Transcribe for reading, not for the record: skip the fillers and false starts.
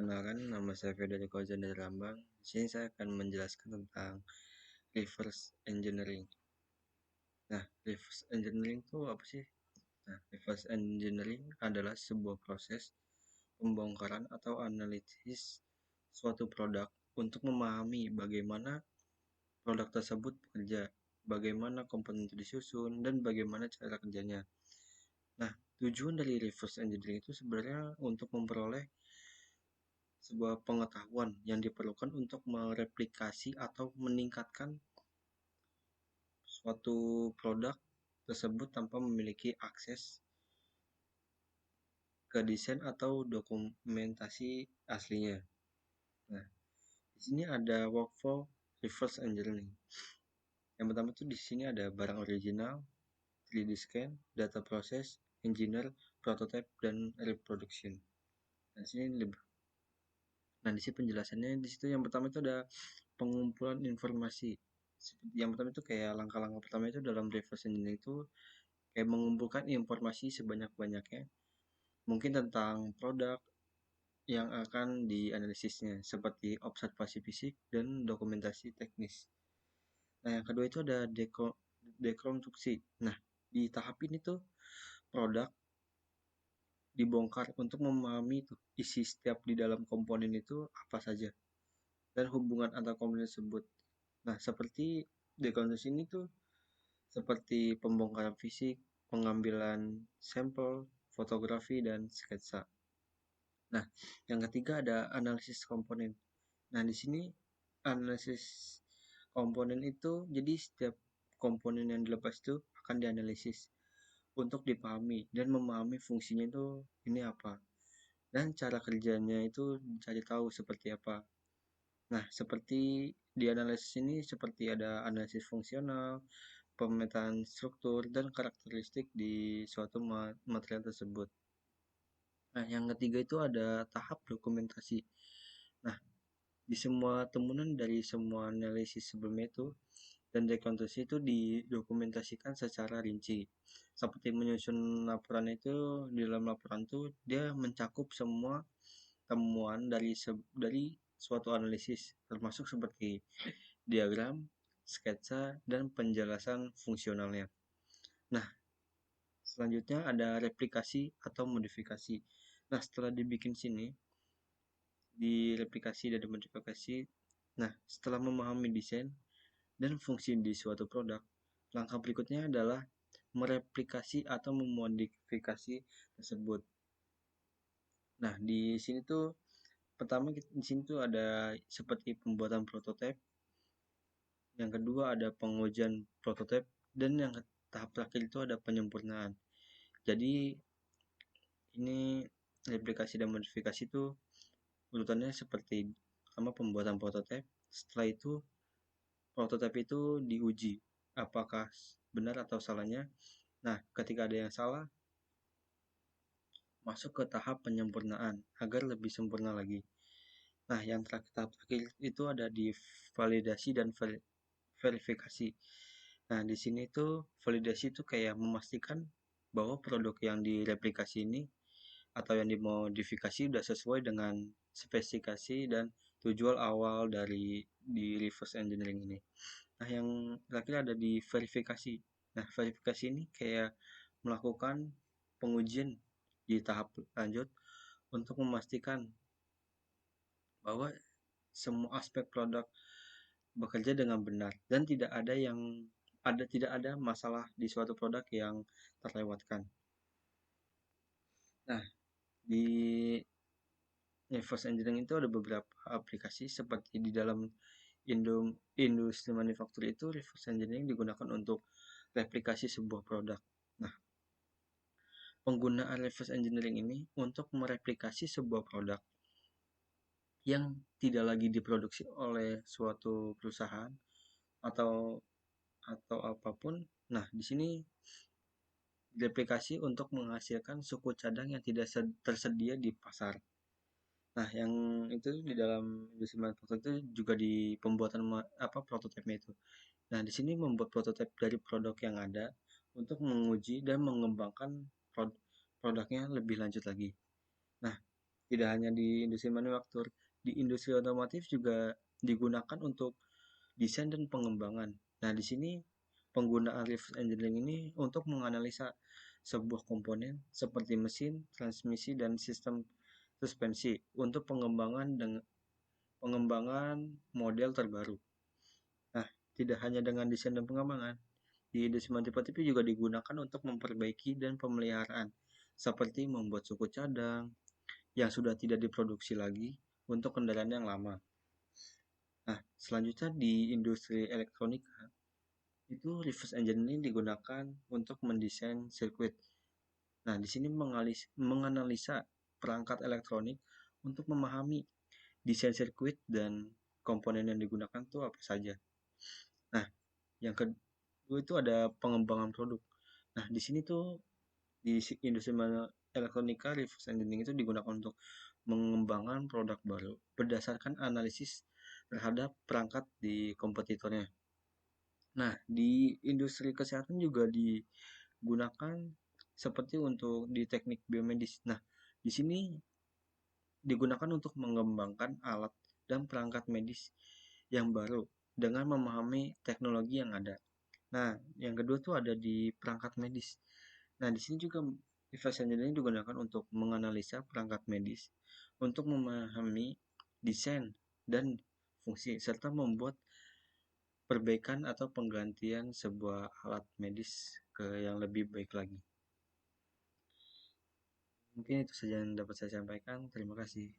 Perkenalkan, nama saya Federico Fauzan dari Rambang. Di sini saya akan menjelaskan tentang reverse engineering. Nah, reverse engineering itu apa sih? Nah, reverse engineering adalah sebuah proses pembongkaran atau analisis suatu produk untuk memahami bagaimana produk tersebut bekerja, bagaimana komponen itu disusun, dan bagaimana cara kerjanya. Nah, tujuan dari reverse engineering itu sebenarnya untuk memperoleh sebuah pengetahuan yang diperlukan untuk mereplikasi atau meningkatkan suatu produk tersebut tanpa memiliki akses ke desain atau dokumentasi aslinya. Nah, di sini ada workflow reverse engineering. Yang pertama tuh di sini ada barang original, 3D scan, data process, engineer, prototype, dan reproduction. Nah, sini lebih. Nah, di sini penjelasannya di situ yang pertama itu ada pengumpulan informasi. Yang pertama itu kayak langkah-langkah pertama itu dalam reverse engineering itu kayak mengumpulkan informasi sebanyak-banyaknya mungkin tentang produk yang akan dianalisisnya seperti observasi fisik dan dokumentasi teknis. Nah, yang kedua itu ada dekonstruksi. Nah, di tahap ini tuh produk dibongkar untuk memahami tuh isi setiap di dalam komponen itu apa saja dan hubungan antar komponen tersebut. Nah, seperti dekonstruksi ini tuh seperti pembongkaran fisik, pengambilan sampel, fotografi, dan sketsa. Nah, yang ketiga ada analisis komponen. Nah, di sini analisis komponen itu jadi setiap komponen yang dilepas itu akan dianalisis untuk dipahami dan memahami fungsinya itu ini apa dan cara kerjanya itu dicari tahu seperti apa. Nah, seperti di analisis ini seperti ada analisis fungsional, pemetaan struktur, dan karakteristik di suatu material tersebut. Nah, yang ketiga itu ada tahap dokumentasi. Nah, di semua temuan dari semua analisis sebelumnya itu dan rekonstruksi itu didokumentasikan secara rinci. Seperti menyusun laporan itu di dalam laporan itu dia mencakup semua temuan dari suatu analisis termasuk seperti diagram, sketsa, dan penjelasan fungsionalnya. Nah, selanjutnya ada replikasi atau modifikasi. Nah, setelah dibikin sini, direplikasi dan dimodifikasi. Nah, setelah memahami desain dan fungsi di suatu produk, langkah berikutnya adalah mereplikasi atau memodifikasi tersebut. Nah, di sini tuh pertama di sini tuh ada seperti pembuatan prototipe, yang kedua ada pengujian prototipe, dan yang tahap terakhir itu ada penyempurnaan. Jadi ini replikasi dan modifikasi itu urutannya seperti pertama pembuatan prototipe, setelah itu prototipe itu diuji apakah benar atau salahnya. Nah, ketika ada yang salah, masuk ke tahap penyempurnaan agar lebih sempurna lagi. Nah, yang tahap terakhir itu ada di validasi dan verifikasi. Nah, di sini tuh validasi itu kayak memastikan bahwa produk yang direplikasi ini atau yang dimodifikasi sudah sesuai dengan spesifikasi dan tujuan awal dari di reverse engineering ini. Nah, yang terakhir ada di verifikasi. Nah, verifikasi ini kayak melakukan pengujian di tahap lanjut untuk memastikan bahwa semua aspek produk bekerja dengan benar dan tidak ada masalah di suatu produk yang terlewatkan. Nah, di reverse engineering itu ada beberapa aplikasi seperti di dalam industri manufaktur itu reverse engineering digunakan untuk replikasi sebuah produk. Nah, penggunaan reverse engineering ini untuk mereplikasi sebuah produk yang tidak lagi diproduksi oleh suatu perusahaan atau apapun. Nah, di sini replikasi untuk menghasilkan suku cadang yang tidak tersedia di pasar. Nah, yang itu di dalam industri manufaktur itu juga di pembuatan prototipenya itu. Nah, di sini membuat prototipe dari produk yang ada untuk menguji dan mengembangkan produknya lebih lanjut lagi. Nah, Tidak hanya di industri manufaktur, di industri otomotif juga digunakan untuk desain dan pengembangan. Nah, di sini penggunaan reverse engineering ini untuk menganalisa sebuah komponen seperti mesin, transmisi, dan sistem suspensi untuk pengembangan model terbaru. Nah, tidak hanya dengan desain dan pengembangan, di industri manufaktur juga digunakan untuk memperbaiki dan pemeliharaan, seperti membuat suku cadang yang sudah tidak diproduksi lagi untuk kendaraan yang lama. Nah, selanjutnya di industri elektronika, itu reverse engineering digunakan untuk mendesain sirkuit. Nah, di sini menganalisa perangkat elektronik untuk memahami desain sirkuit dan komponen yang digunakan itu apa saja. Nah, yang kedua itu ada pengembangan produk. Nah, di sini tuh di industri elektronika reverse engineering itu digunakan untuk mengembangkan produk baru berdasarkan analisis terhadap perangkat di kompetitornya. Nah, di industri kesehatan juga digunakan seperti untuk di teknik biomedis. Nah, di sini digunakan untuk mengembangkan alat dan perangkat medis yang baru dengan memahami teknologi yang ada. Nah, yang kedua tuh ada di perangkat medis. Nah, di sini juga reverse engineering digunakan untuk menganalisa perangkat medis untuk memahami desain dan fungsi serta membuat perbaikan atau penggantian sebuah alat medis ke yang lebih baik lagi. Mungkin itu saja yang dapat saya sampaikan. Terima kasih.